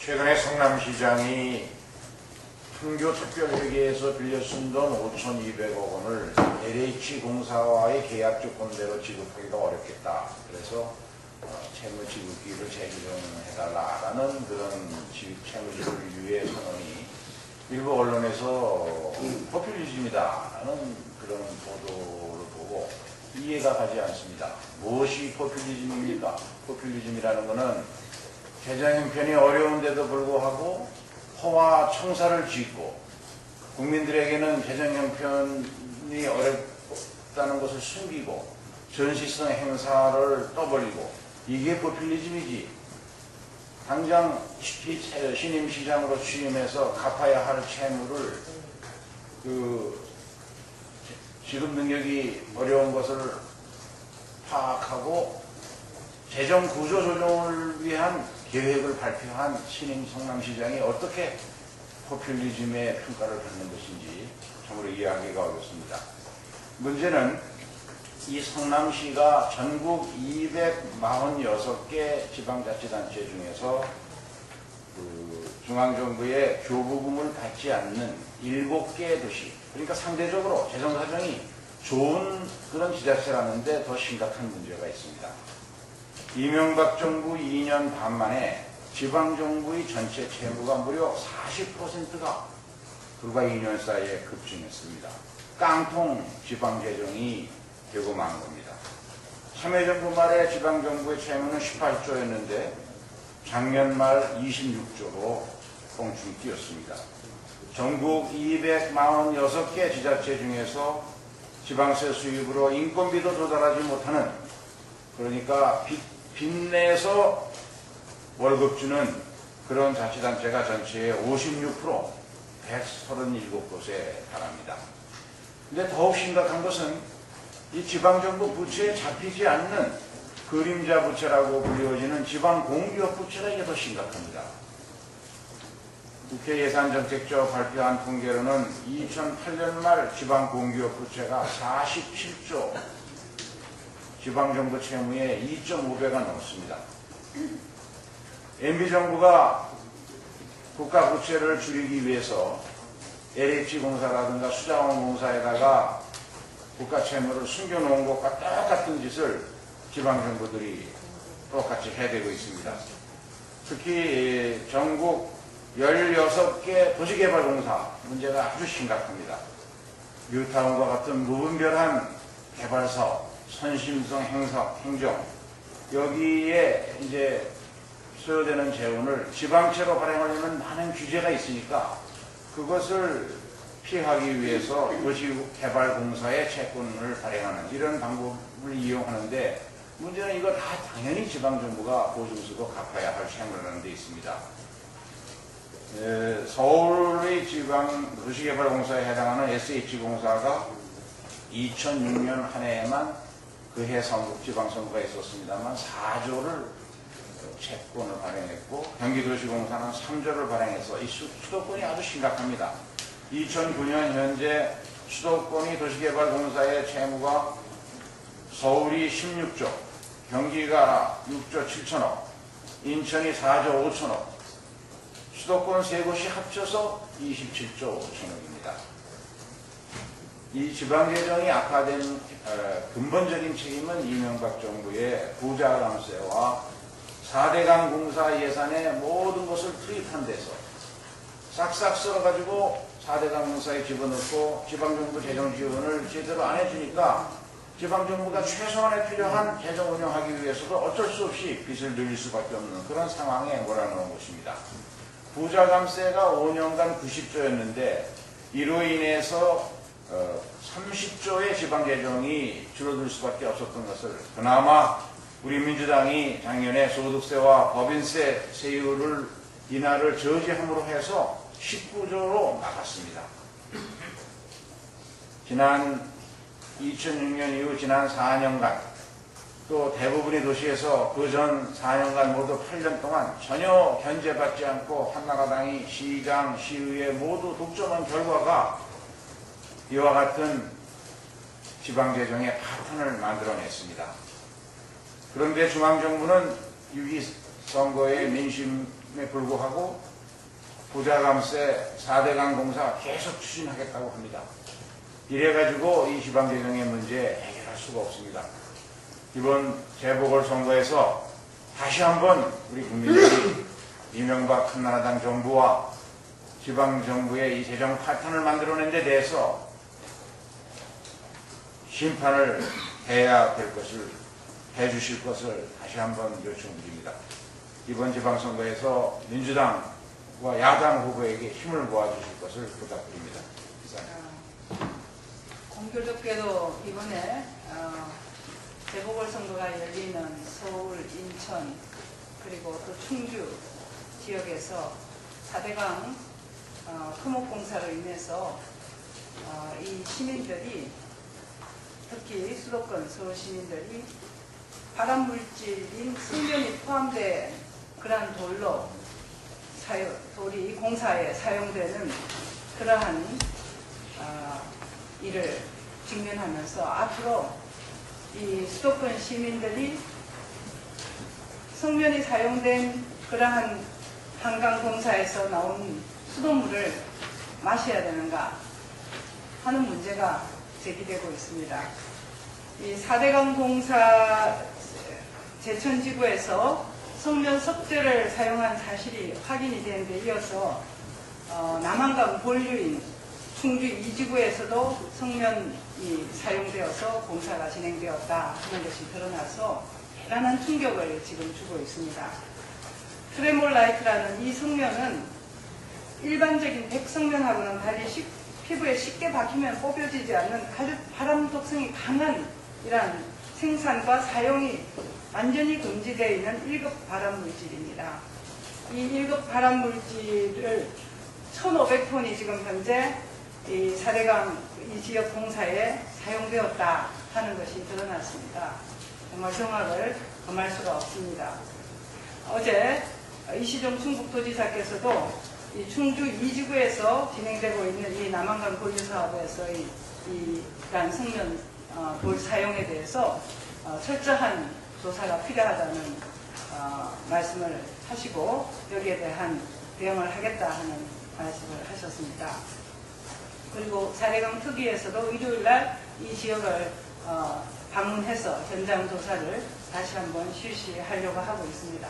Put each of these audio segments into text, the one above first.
최근에 성남시장이 판교특별회계에서 빌려 쓴 돈 5,200억 원을 LH공사와의 계약 조건대로 지급하기가 어렵겠다. 그래서 채무 지급기를 재규정해달라라는 그런 채무지급을 위해 선언이 일부 언론에서 포퓰리즘이다라는 그런 보도를 보고 이해가 가지 않습니다. 무엇이 포퓰리즘입니까? 포퓰리즘이라는 것은 재정 형편이 어려운데도 불구하고 허와 청사를 짓고 국민들에게는 재정 형편이 어렵다는 것을 숨기고 전시성 행사를 떠벌리고 이게 포퓰리즘이지. 당장 신임 시장으로 취임해서 갚아야 할 채무를 지급 능력이 어려운 것을 파악하고 재정 구조 조정을 위한 계획을 발표한 신임 성남시장이 어떻게 포퓰리즘의 평가를 받는 것인지 참으로 이해하기가 어렵습니다. 문제는 이 성남시가 전국 246개 지방자치단체 중에서 중앙정부의 교부금을 받지 않는 7개 도시, 그러니까 상대적으로 재정사정이 좋은 그런 지자체라는데 더 심각한 문제가 있습니다. 이명박 정부 2년 반 만에 지방정부의 전체 채무가 무려 40%가 불과 2년 사이에 급증했습니다. 깡통 지방재정이 되고 만 겁니다. 참여정부 말에 지방정부의 채무는 18조였는데 작년 말 26조로 뻥충 뛰었습니다. 전국 246개 지자체 중에서 지방세 수입으로 인건비도 조달하지 못하는, 그러니까 빚내서 월급 주는 그런 자치단체가 전체의 56%, 137곳에 달합니다. 근데 더욱 심각한 것은 이 지방정부 부채에 잡히지 않는 그림자 부채라고 불리워지는 지방공기업 부채가 이게 더 심각합니다. 국회 예산정책처 발표한 통계로는 2008년 말 지방공기업 부채가 47조, 지방정부 채무의 2.5배가 넘습니다. MB정부가 국가 부채를 줄이기 위해서 LH공사라든가 수자원공사에다가 국가 채무를 숨겨놓은 것과 똑같은 짓을 지방정부들이 똑같이 해대고 있습니다. 특히 전국 16개 도시개발공사 문제가 아주 심각합니다. 뉴타운과 같은 무분별한 개발사업, 선심성 행정, 여기에 이제 소요되는 재원을 지방채로 발행하려면 많은 규제가 있으니까 그것을 피하기 위해서 도시개발공사의 채권을 발행하는 이런 방법을 이용하는데, 문제는 이거 다 당연히 지방정부가 보증서도 갚아야 할 채무라는 데 있습니다. 서울의 지방 도시개발공사에 해당하는 SH공사가 2006년 한 해에만 그해 지방선거가 있었습니다만 4조를 채권을 발행했고, 경기도시공사는 3조를 발행해서 이 수도권이 아주 심각합니다. 2009년 현재 수도권이 도시개발공사의 채무가 서울이 16조, 경기가 6조 7천억, 인천이 4조 5천억, 수도권 세 곳이 합쳐서 27조 5천억입니다. 이 지방재정이 악화된 근본적인 책임은 이명박 정부의 부자 감세와 4대강 공사 예산의 모든 것을 투입한 데서 싹싹 썰어가지고 4대강 공사에 집어넣고 지방정부 재정 지원을 제대로 안 해주니까 지방정부가 최소한에 필요한 재정 운영하기 위해서도 어쩔 수 없이 빚을 늘릴 수밖에 없는 그런 상황에 몰아넣은 것입니다. 부자 감세가 5년간 90조였는데 이로 인해서 30조의 지방재정이 줄어들 수밖에 없었던 것을 그나마 우리 민주당이 작년에 소득세와 법인세 세율을 인하를 저지함으로 해서 19조로 막았습니다. 지난 2006년 이후 지난 4년간 또 대부분의 도시에서 그 전 4년간 모두 8년 동안 전혀 견제받지 않고 한나라당이 시장, 시의회 모두 독점한 결과가 이와 같은 지방재정의 파탄을 만들어냈습니다. 그런데 중앙정부는 6.2 선거의 민심을 불구하고 부자감세 4대강 공사 계속 추진하겠다고 합니다. 이래가지고 이 지방재정의 문제 해결할 수가 없습니다. 이번 재보궐선거에서 다시 한번 우리 국민들이 이명박 한나라당 정부와 지방정부의 이 재정 파탄을 만들어낸 데 대해서 심판을 해야 될 것을, 해주실 것을 다시 한번 요청드립니다. 이번 지방선거에서 민주당과 야당 후보에게 힘을 모아주실 것을 부탁드립니다. 이상입니다. 공교롭게도 이번에 재보궐선거가 열리는 서울, 인천, 그리고 또 충주 지역에서 4대강 토목공사로 인해서 이 시민들이, 특히 수도권 서울 시민들이 발암물질인 승면이 포함된 그러한 돌이 공사에 사용되는 그러한 일을 직면하면서 앞으로 이 수도권 시민들이 성면이 사용된 그러한 한강공사에서 나온 수돗물을 마셔야 되는가 하는 문제가 제기되고 있습니다. 이 4대강 공사 제천지구에서 성면 석재를 사용한 사실이 확인이 된 데 이어서 남한강 본류인 충주 2지구에서도 성면이 사용되어서 공사가 진행되었다 하는 것이 드러나서 대단한 충격을 지금 주고 있습니다. 트레몰라이트라는 이 성면은 일반적인 백성면하고는 달리 피부에 쉽게 박히면 뽑혀지지 않는 아주 발암 독성이 강한 이러한 생산과 사용이 완전히 금지되어 있는 1급 발암물질입니다. 이 1급 발암물질을 1,500톤이 지금 현재 이 4대강 이 지역 공사에 사용되었다 하는 것이 드러났습니다. 정말 경악을 금할 수가 없습니다. 어제 이시종 충북도지사께서도 이 충주 2지구에서 진행되고 있는 이 남한강 본류 사업에서 이러한 성면 돌 사용에 대해서 철저한 조사가 필요하다는 말씀을 하시고 여기에 대한 대응을 하겠다 하는 말씀을 하셨습니다. 그리고 4대강 특위에서도 일요일날 이 지역을 방문해서 현장 조사를 다시 한번 실시하려고 하고 있습니다.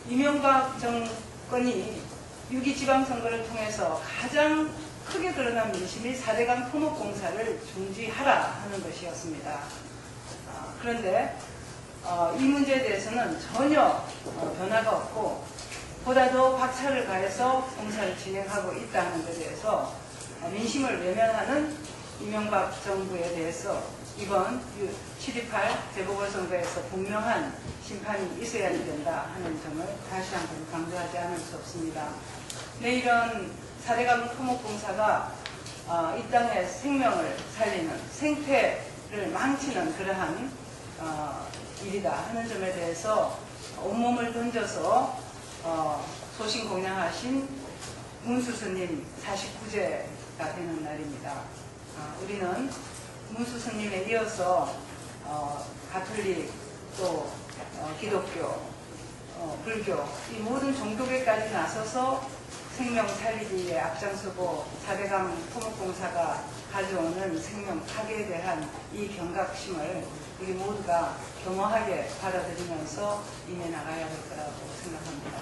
이명박 정권이 6.2 지방선거를 통해서 가장 크게 드러난 민심이 4대강 토목공사를 중지하라 하는 것이었습니다. 그런데 이 문제에 대해서는 전혀 변화가 없고 보다 더 박차를 가해서 공사를 진행하고 있다는 것에 대해서 민심을 외면하는 이명박 정부에 대해서 이번 7.28 재보궐선거에서 분명한 심판이 있어야 된다 하는 점을 다시 한번 강조하지 않을 수 없습니다. 내일은 4대강 토목공사가 이 땅의 생명을 살리는 생태를 망치는 그러한 일이다 하는 점에 대해서 온몸을 던져서 소신공양하신 문수스님 49제가 되는 날입니다. 우리는 문수스님에 이어서 가톨릭 또 기독교, 불교 이 모든 종교계까지 나서서 생명 살리기에 앞장서고 4대강 토목공사가 가져오는 생명 파괴에 대한 이 경각심을 우리 모두가 겸허하게 받아들이면서 임해 나가야 할 거라고 생각합니다.